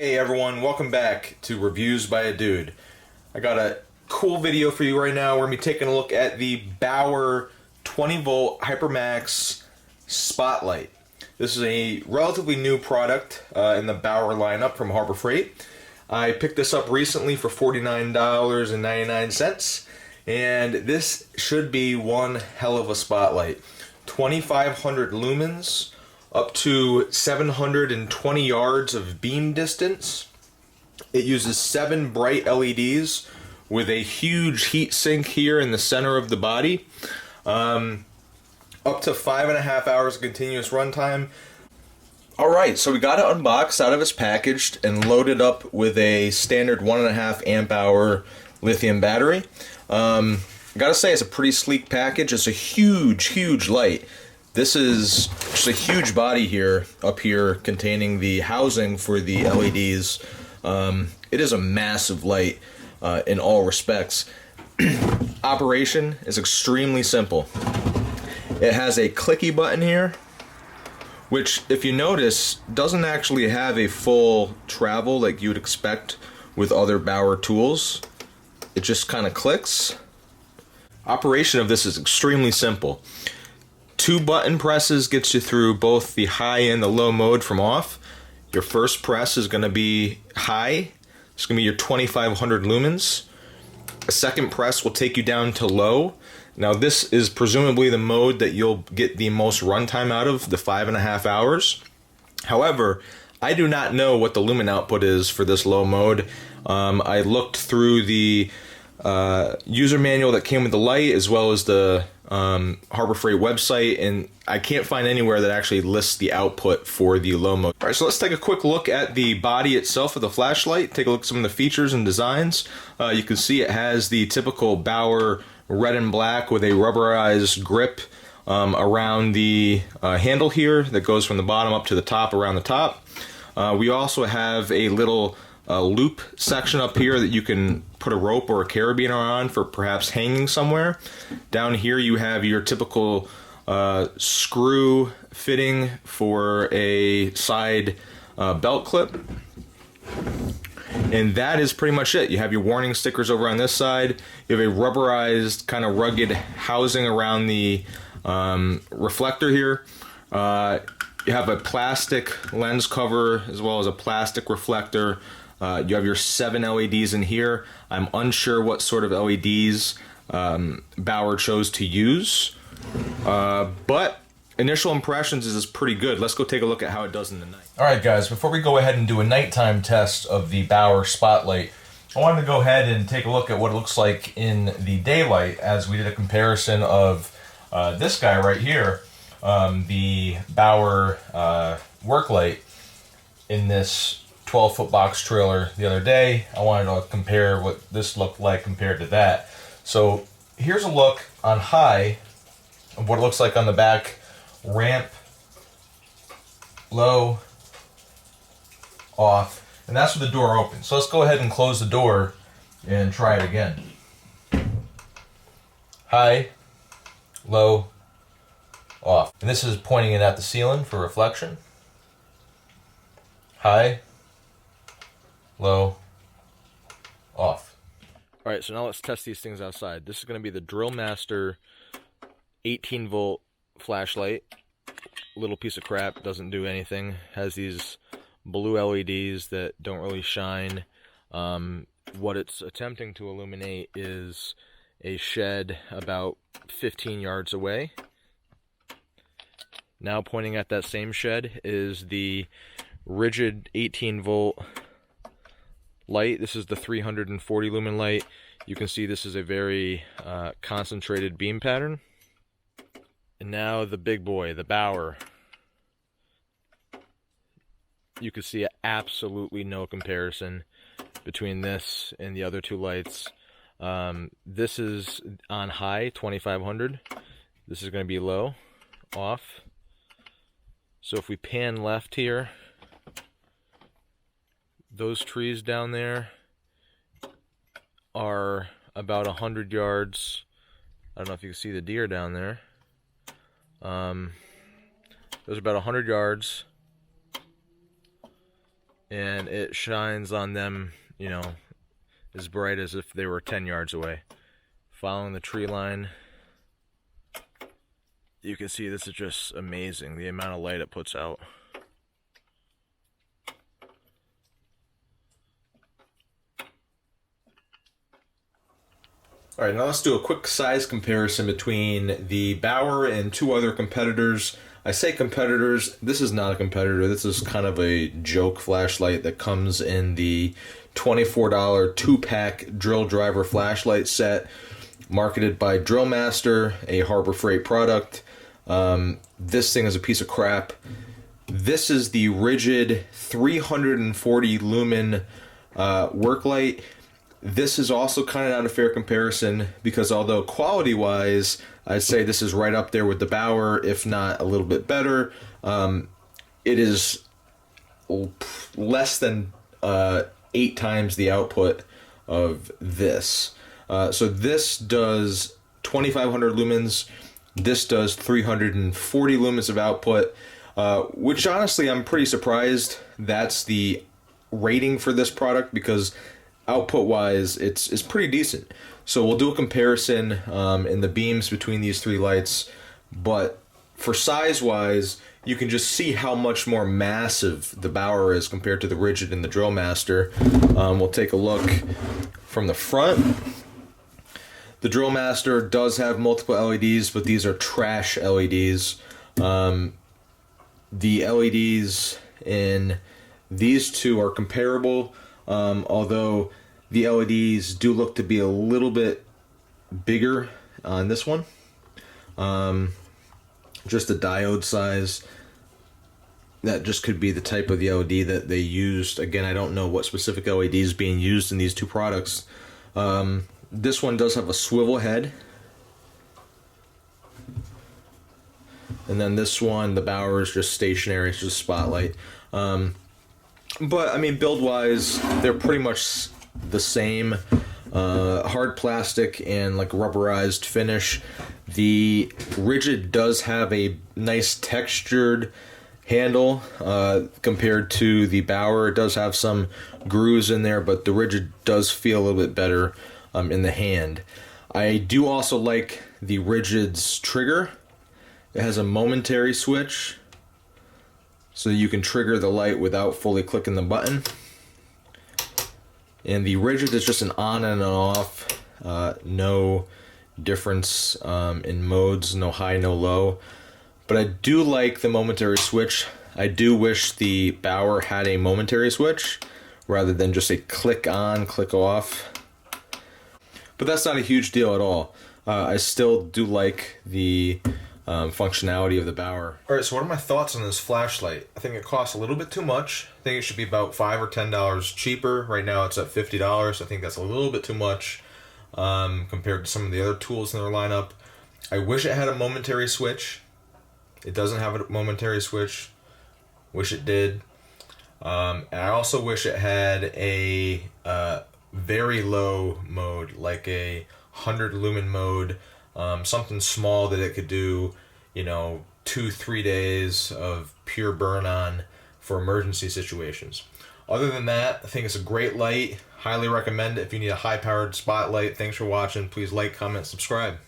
Hey everyone, welcome back to Reviews by a Dude. I got a cool video for you right now. We're going to be taking a look at the Bauer 20 volt Hypermax Spotlight. This is a relatively new product in the Bauer lineup from Harbor Freight. I picked this up recently for $49.99, and this should be one hell of a spotlight. 2,500 lumens, up to 720 yards of beam distance. It uses 7 bright LEDs with a huge heat sink here in the center of the body. Up to 5.5 hours of continuous runtime. Alright, so we got it unboxed out of its packaged and loaded up with a standard 1.5 amp hour lithium battery. I gotta say, it's a pretty sleek package. It's a huge light. This is just a huge body here, up here, containing the housing for the LEDs. It is a massive light in all respects. Operation is extremely simple. It has a clicky button here, which, if you notice, doesn't actually have a full travel like you would expect with other Bauer tools. It just kind of clicks. Operation of this is extremely simple. 2 button presses gets you through both the high and the low mode from off. Your first press is going to be high. It's going to be your 2,500 lumens. A second press will take you down to low. Now this is presumably the mode that you'll get the most runtime out of, the 5.5 hours. However, I do not know what the lumen output is for this low mode. I looked through the user manual that came with the light, as well as the Harbor Freight website, and I can't find anywhere that actually lists the output for the low mode. Alright, so let's take a quick look at the body itself of the flashlight, take a look at some of the features and designs. You can see it has the typical Bauer red and black with a rubberized grip around the handle here that goes from the bottom up to the top around the top. We also have a little loop section up here that you can put a rope or a carabiner on for perhaps hanging somewhere. Down here you have your typical screw fitting for a side belt clip. And that is pretty much it. You have your warning stickers over on this side. You have a rubberized kind of rugged housing around the reflector here. You have a plastic lens cover as well as a plastic reflector. You have your 7 LEDs in here. I'm unsure what sort of LEDs Bauer chose to use, but initial impressions is pretty good. Let's go take a look at how it does in the night. Alright guys, before we go ahead and do a nighttime test of the Bauer Spotlight, I wanted to go ahead and take a look at what it looks like in the daylight, as we did a comparison of this guy right here, the Bauer work light, in this 12-foot box trailer the other day. I wanted to compare what this looked like compared to that. So here's a look on high of what it looks like on the back ramp, low, off, and that's with the door open. So let's go ahead and close the door and try it again. High, low, off. And this is pointing it at the ceiling for reflection. High, low, off. Alright, so now let's test these things outside. This is going to be the Drill Master 18 volt flashlight. Little piece of crap, doesn't do anything. Has these blue LEDs that don't really shine. What it's attempting to illuminate is a shed about 15 yards away. Now pointing at that same shed is the rigid 18 volt light. This is the 340 lumen light. You can see this is a very concentrated beam pattern. And now the big boy, the Bauer. You can see absolutely no comparison between this and the other two lights. This is on high, 2500. This is going to be low, off. So if we pan left here, those trees down there are about 100 yards. I don't know if you can see the deer down there. Those are about 100 yards and it shines on them, you know, as bright as if they were 10 yards away. Following the tree line, you can see this is just amazing, the amount of light it puts out. Alright, now let's do a quick size comparison between the Bauer and two other competitors. I say competitors, this is not a competitor, this is kind of a joke flashlight that comes in the $24 two-pack drill driver flashlight set, marketed by Drill Master, a Harbor Freight product. This thing is a piece of crap. This is the Rigid 340 lumen work light. This is also kind of not a fair comparison because although quality-wise, I'd say this is right up there with the Bauer, if not a little bit better. It is less than 8 times the output of this. So this does 2,500 lumens. This does 340 lumens of output, which honestly I'm pretty surprised that's the rating for this product because output-wise, it's pretty decent. So we'll do a comparison in the beams between these three lights, but for size-wise, you can just see how much more massive the Bauer is compared to the Rigid and the Drill Master. We'll take a look from the front. The Drill Master does have multiple LEDs, but these are trash LEDs. The LEDs in these two are comparable, although the LEDs do look to be a little bit bigger on this one. Just the diode size. That just could be the type of the LED that they used. Again, I don't know what specific LED is being used in these two products. This one does have a swivel head. And then this one, the Bauer, is just stationary, it's just spotlight. But, I mean, build-wise, they're pretty much the same. Hard plastic and, like, rubberized finish. The Rigid does have a nice textured handle compared to the Bauer. It does have some grooves in there, but the Rigid does feel a little bit better in the hand. I do also like the Rigid's trigger. It has a momentary switch, so you can trigger the light without fully clicking the button. And the Rigid is just an on and an off, no difference in modes, no high, no low. But I do like the momentary switch. I do wish the Bauer had a momentary switch rather than just a click on, click off. But that's not a huge deal at all. I still do like the functionality of the Bauer. Alright, so what are my thoughts on this flashlight? I think it costs a little bit too much. I think it should be about $5 or $10 cheaper. Right now it's at $50. I think that's a little bit too much compared to some of the other tools in their lineup. I wish it had a momentary switch. It doesn't have a momentary switch. Wish it did. And I also wish it had a very low mode, like a 100 lumen mode, something small that it could do, 2-3 days of pure burn on for emergency situations. Other than that, I think it's a great light. Highly recommend it if you need a high powered spotlight. Thanks for watching. Please like, comment, subscribe.